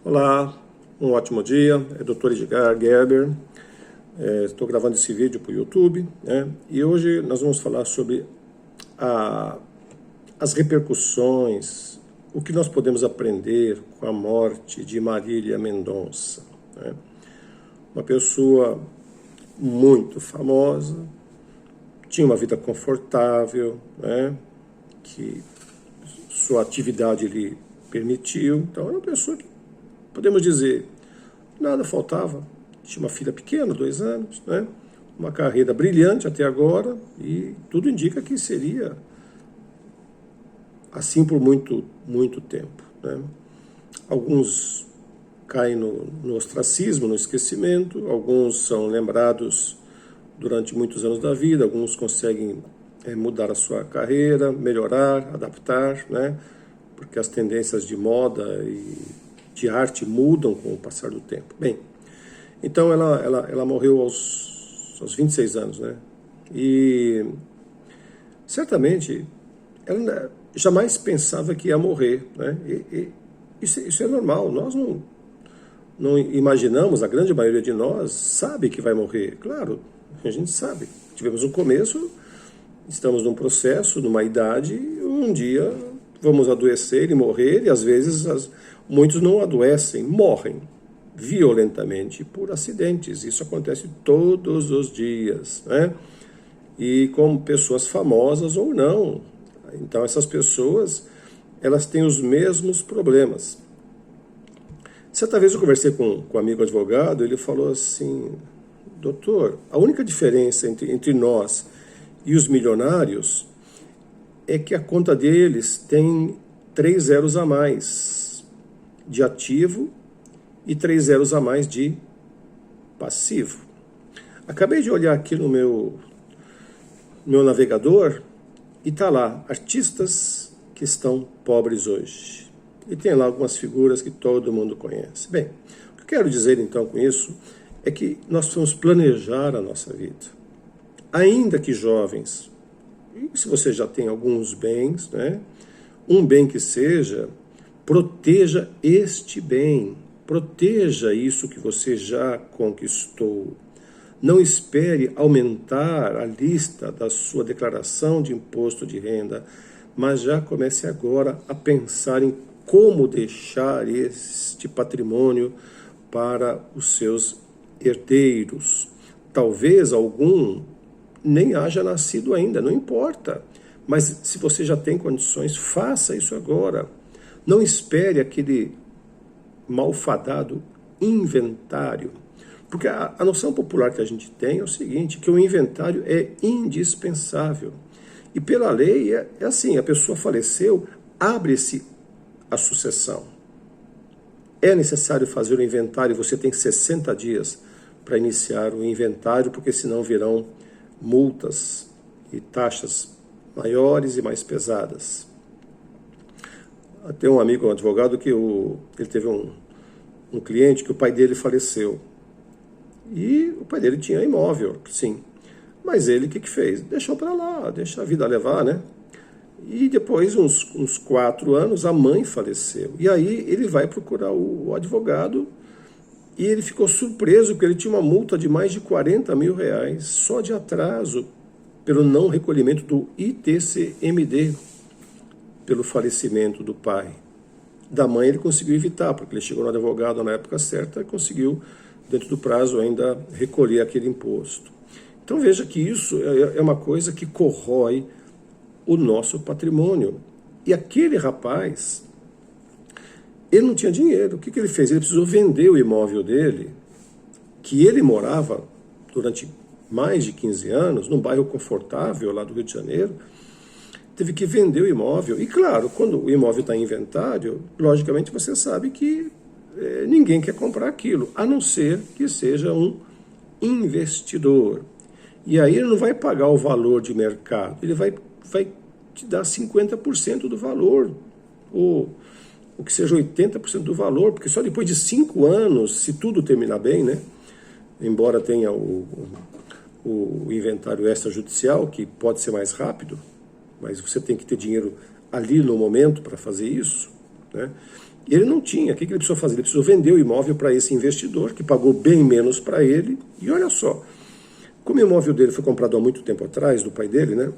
Olá, um ótimo dia, é Dr. Edgar Gerber, estou gravando esse vídeo para o YouTube, e hoje nós vamos falar sobre as repercussões, o que nós podemos aprender com a morte de Marília Mendonça, uma pessoa muito famosa, tinha uma vida confortável, que sua atividade lhe permitiu, então era uma pessoa que, podemos dizer, nada faltava. Tinha uma filha pequena, 2 anos, uma carreira brilhante até agora, e tudo indica que seria assim por muito, muito tempo. Alguns caem no ostracismo, no esquecimento, alguns são lembrados durante muitos anos da vida, alguns conseguem mudar a sua carreira, melhorar, adaptar, porque as tendências de moda e de arte mudam com o passar do tempo. Bem, então ela morreu aos 26 anos, E certamente ela jamais pensava que ia morrer, Isso é normal, nós não imaginamos, a grande maioria de nós sabe que vai morrer, claro, a gente sabe. Tivemos um começo, estamos num processo, numa idade, um dia vamos adoecer e morrer, e às vezes muitos não adoecem, morrem violentamente por acidentes. Isso acontece todos os dias, E com pessoas famosas ou não. Então essas pessoas, elas têm os mesmos problemas. Certa vez eu conversei com um amigo advogado, ele falou assim: doutor, a única diferença entre nós e os milionários é que a conta deles tem 3 zeros a mais de ativo e 3 zeros a mais de passivo. Acabei de olhar aqui no meu navegador e está lá, artistas que estão pobres hoje. E tem lá algumas figuras que todo mundo conhece. Bem, o que eu quero dizer então com isso é que nós precisamos planejar a nossa vida. Ainda que jovens, e se você já tem alguns bens, um bem que seja, proteja este bem, proteja isso que você já conquistou. Não espere aumentar a lista da sua declaração de imposto de renda, mas já comece agora a pensar em como deixar este patrimônio para os seus herdeiros. Talvez algum nem haja nascido ainda, não importa. Mas se você já tem condições, faça isso agora. Não espere aquele malfadado inventário. Porque a noção popular que a gente tem é o seguinte, que o inventário é indispensável. E pela lei é assim, a pessoa faleceu, abre-se a sucessão. É necessário fazer o inventário, você tem 60 dias para iniciar o inventário, porque senão virão multas e taxas maiores e mais pesadas. Tem um amigo, um advogado, que ele teve um cliente que o pai dele faleceu. E o pai dele tinha imóvel, sim. Mas ele o que fez? Deixou para lá, deixa a vida levar, E depois, uns 4 anos, a mãe faleceu. E aí ele vai procurar o advogado e ele ficou surpreso porque ele tinha uma multa de mais de 40 mil reais só de atraso pelo não recolhimento do ITCMD, pelo falecimento do pai. Da mãe ele conseguiu evitar, porque ele chegou no advogado na época certa e conseguiu, dentro do prazo, ainda recolher aquele imposto. Então veja que isso é uma coisa que corrói o nosso patrimônio. E aquele rapaz, ele não tinha dinheiro. O que ele fez? Ele precisou vender o imóvel dele, que ele morava durante mais de 15 anos, num bairro confortável lá do Rio de Janeiro. Teve que vender o imóvel. E claro, quando o imóvel está em inventário, logicamente você sabe que ninguém quer comprar aquilo, a não ser que seja um investidor. E aí ele não vai pagar o valor de mercado, ele vai te dar 50% do valor, ou que seja 80% do valor, porque só depois de 5 anos, se tudo terminar bem, embora tenha o inventário extrajudicial, que pode ser mais rápido, mas você tem que ter dinheiro ali no momento para fazer isso, E ele não tinha. O que ele precisou fazer? Ele precisou vender o imóvel para esse investidor, que pagou bem menos para ele. E olha só, como o imóvel dele foi comprado há muito tempo atrás, do pai dele, né?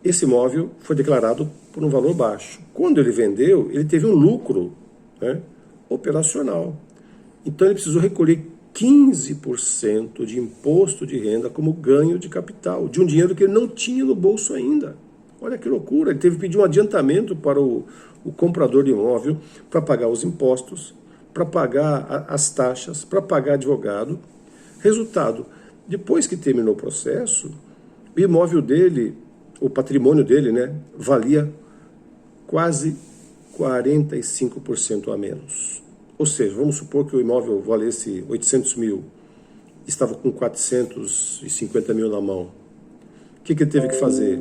Esse imóvel foi declarado por um valor baixo. Quando ele vendeu, ele teve um lucro, né, operacional. Então ele precisou recolher 15% de imposto de renda como ganho de capital, de um dinheiro que ele não tinha no bolso ainda. Olha que loucura, ele teve que pedir um adiantamento para o comprador de imóvel para pagar os impostos, para pagar as taxas, para pagar advogado. Resultado, depois que terminou o processo, o imóvel dele, o patrimônio dele, né, valia quase 45% a menos. Ou seja, vamos supor que o imóvel valesse 800 mil, estava com 450 mil na mão. O que ele teve que fazer?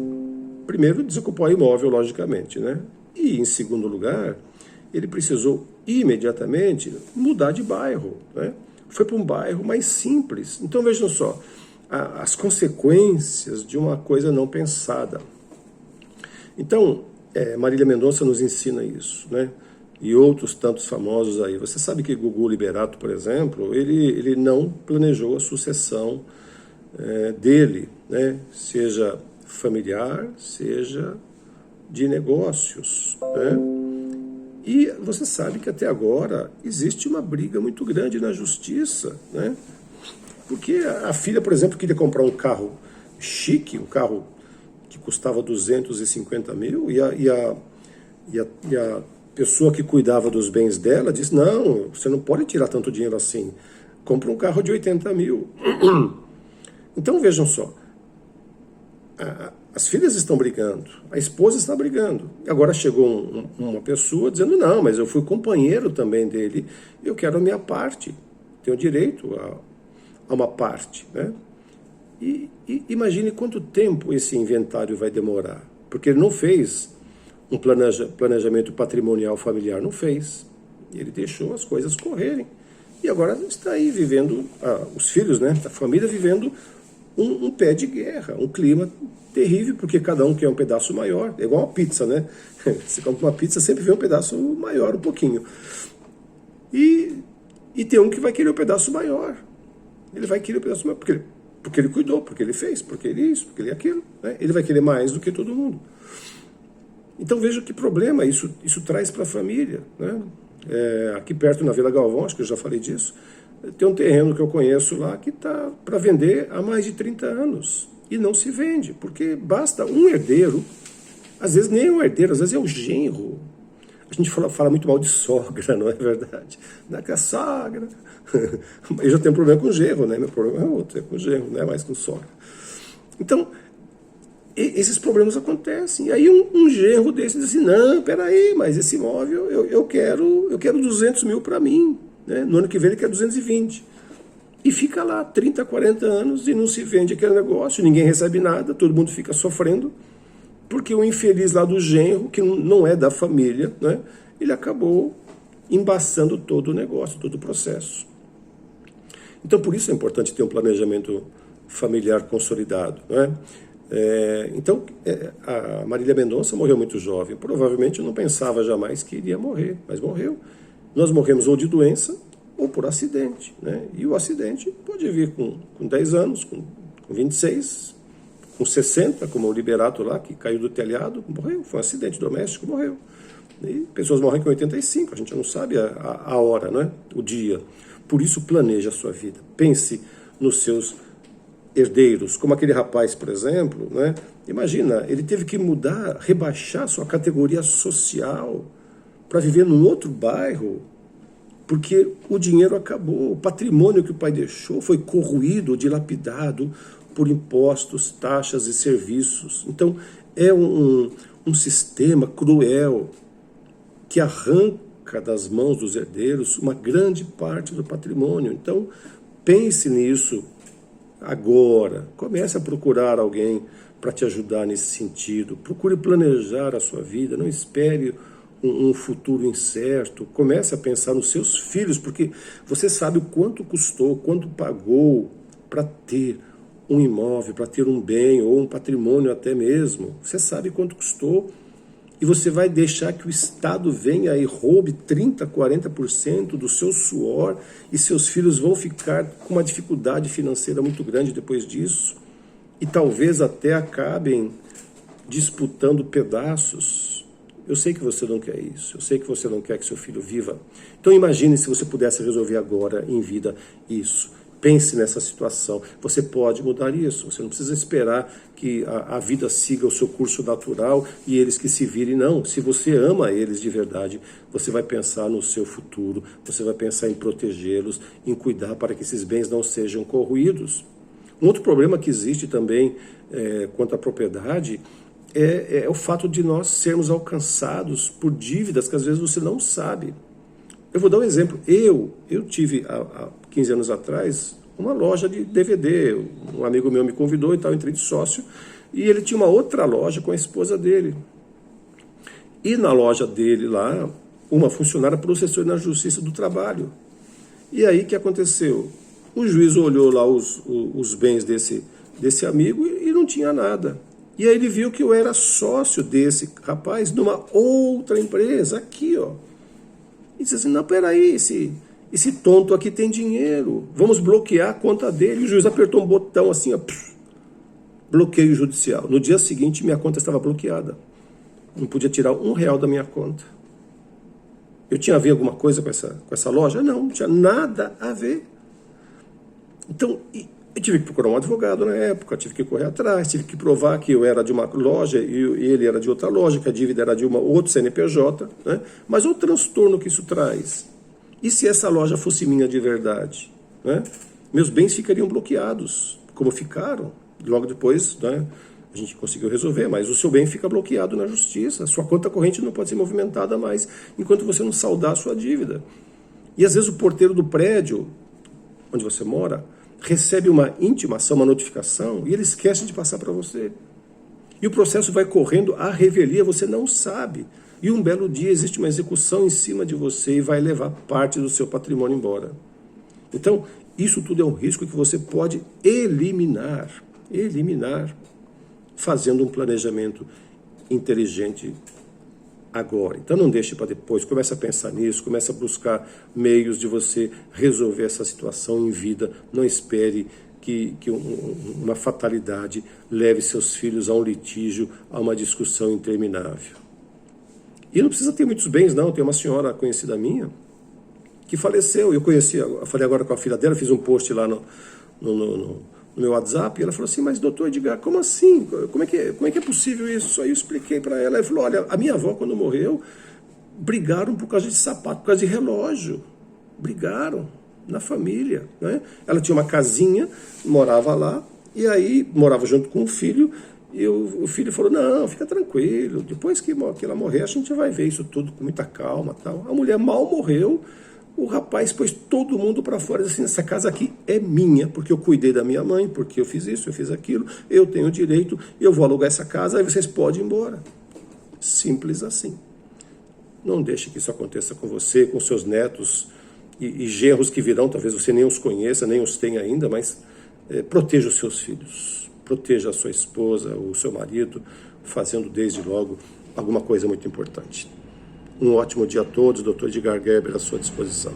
Primeiro, desocupar o imóvel, logicamente, né? E, em segundo lugar, ele precisou imediatamente mudar de bairro, né? Foi para um bairro mais simples. Então, vejam só, as consequências de uma coisa não pensada. Então, Marília Mendonça nos ensina isso, né? E outros tantos famosos aí. Você sabe que Gugu Liberato, por exemplo, ele não planejou a sucessão dele, né? Seja familiar, seja de negócios, né? E você sabe que até agora existe uma briga muito grande na justiça, né? Porque a filha, por exemplo, queria comprar um carro chique, um carro que custava 250 mil, e a pessoa que cuidava dos bens dela disse, não, você não pode tirar tanto dinheiro assim, compra um carro de 80 mil. Então vejam só, as filhas estão brigando, a esposa está brigando. Agora chegou uma pessoa dizendo, não, mas eu fui companheiro também dele, eu quero a minha parte, tenho direito a uma parte, né? E imagine quanto tempo esse inventário vai demorar, porque ele não fez um planejamento patrimonial familiar, não fez. Ele deixou as coisas correrem. E agora está aí vivendo, os filhos, né, a família vivendo um pé de guerra, um clima terrível, porque cada um quer um pedaço maior. É igual uma pizza, né? Você compra uma pizza, sempre vê um pedaço maior, um pouquinho. E tem um que vai querer um pedaço maior. Ele vai querer um pedaço maior, porque ele cuidou, porque ele fez, porque ele isso, porque ele aquilo, né? Ele vai querer mais do que todo mundo. Então veja que problema isso traz para a família, né? Aqui perto na Vila Galvão, acho que eu já falei disso, tem um terreno que eu conheço lá que está para vender há mais de 30 anos e não se vende, porque basta um herdeiro, às vezes nem um herdeiro, às vezes é o genro. A gente fala muito mal de sogra, não é verdade? Não é que a sogra... Eu já tenho problema com genro, né? Meu problema é outro, é com genro, não é mais com sogra. Então, esses problemas acontecem. E aí um genro desse diz assim, não, peraí, mas esse imóvel eu quero 200 mil para mim, né? No ano que vem ele quer 220. E fica lá 30, 40 anos e não se vende aquele negócio, ninguém recebe nada, todo mundo fica sofrendo, porque o infeliz lá do genro, que não é da família, né? Ele acabou embaçando todo o negócio, todo o processo. Então, por isso é importante ter um planejamento familiar consolidado, né? Então, a Marília Mendonça morreu muito jovem. Provavelmente não pensava jamais que iria morrer, mas morreu. Nós morremos ou de doença ou por acidente, né? E o acidente pode vir com 10 anos, com 26, com 60, como o Liberato lá, que caiu do telhado, morreu. Foi um acidente doméstico, morreu. E pessoas morrem com 85, a gente não sabe a hora, né? O dia. Por isso, planeje a sua vida. Pense nos seus herdeiros, como aquele rapaz, por exemplo, né? Imagina, ele teve que mudar, rebaixar sua categoria social para viver num outro bairro, porque o dinheiro acabou, o patrimônio que o pai deixou foi corroído, dilapidado por impostos, taxas e serviços. Então, é um sistema cruel que arranca das mãos dos herdeiros uma grande parte do patrimônio. Então, pense nisso agora. Comece a procurar alguém para te ajudar nesse sentido. Procure planejar a sua vida, não espere um futuro incerto. Comece a pensar nos seus filhos, porque você sabe o quanto custou, quanto pagou para ter um imóvel, para ter um bem ou um patrimônio até mesmo. Você sabe quanto custou. E você vai deixar que o Estado venha e roube 30%, 40% do seu suor e seus filhos vão ficar com uma dificuldade financeira muito grande depois disso e talvez até acabem disputando pedaços. Eu sei que você não quer isso, eu sei que você não quer que seu filho viva. Então imagine se você pudesse resolver agora em vida isso. Pense nessa situação. Você pode mudar isso. Você não precisa esperar que a vida siga o seu curso natural e eles que se virem. Não. Se você ama eles de verdade, você vai pensar no seu futuro, você vai pensar em protegê-los, em cuidar para que esses bens não sejam corroídos. Um outro problema que existe também quanto à propriedade é o fato de nós sermos alcançados por dívidas que às vezes você não sabe. Eu vou dar um exemplo. Eu tive, há 15 anos atrás, uma loja de DVD. Um amigo meu me convidou e tal, entrei de sócio. E ele tinha uma outra loja com a esposa dele. E na loja dele lá, uma funcionária processou na Justiça do Trabalho. E aí o que aconteceu? O juiz olhou lá os bens desse amigo e não tinha nada. E aí ele viu que eu era sócio desse rapaz numa outra empresa, aqui, ó. E disse assim, não, peraí, esse tonto aqui tem dinheiro, vamos bloquear a conta dele. E o juiz apertou um botão assim, ó, bloqueio judicial. No dia seguinte, minha conta estava bloqueada. Não podia tirar R$1 da minha conta. Eu tinha a ver alguma coisa com essa loja? Não tinha nada a ver. Então, eu tive que procurar um advogado na época, tive que correr atrás, tive que provar que eu era de uma loja e ele era de outra loja, que a dívida era de outro CNPJ, né? Mas olha o transtorno que isso traz. E se essa loja fosse minha de verdade? Né? Meus bens ficariam bloqueados, como ficaram. Logo depois, né, a gente conseguiu resolver, mas o seu bem fica bloqueado na justiça. A sua conta corrente não pode ser movimentada mais enquanto você não saldar a sua dívida. E às vezes o porteiro do prédio onde você mora recebe uma intimação, uma notificação, e ele esquece de passar para você. E o processo vai correndo à revelia, você não sabe. E um belo dia existe uma execução em cima de você e vai levar parte do seu patrimônio embora. Então, isso tudo é um risco que você pode eliminar, fazendo um planejamento inteligente agora. Então não deixe para depois, comece a pensar nisso, comece a buscar meios de você resolver essa situação em vida. Não espere que uma fatalidade leve seus filhos a um litígio, a uma discussão interminável. E não precisa ter muitos bens, não. Tem uma senhora conhecida minha que faleceu. Eu falei agora com a filha dela, fiz um post lá no meu WhatsApp, e ela falou assim, mas doutor Edgar, como assim? Como é que é possível isso? Aí eu expliquei para ela, ela falou, olha, a minha avó quando morreu, brigaram por causa de sapato, por causa de relógio, brigaram na família, né? Ela tinha uma casinha, morava lá, e aí morava junto com o filho, e o filho falou, não, fica tranquilo, depois que ela morrer, a gente vai ver isso tudo com muita calma, tal. A mulher mal morreu, o rapaz pôs todo mundo para fora, disse assim, essa casa aqui é minha, porque eu cuidei da minha mãe, porque eu fiz isso, eu fiz aquilo, eu tenho direito, eu vou alugar essa casa, aí vocês podem ir embora. Simples assim. Não deixe que isso aconteça com você, com seus netos e genros que virão, talvez você nem os conheça, nem os tenha ainda, mas proteja os seus filhos, proteja a sua esposa, o seu marido, fazendo desde logo alguma coisa muito importante. Um ótimo dia a todos, Dr. Edgar Geber à sua disposição.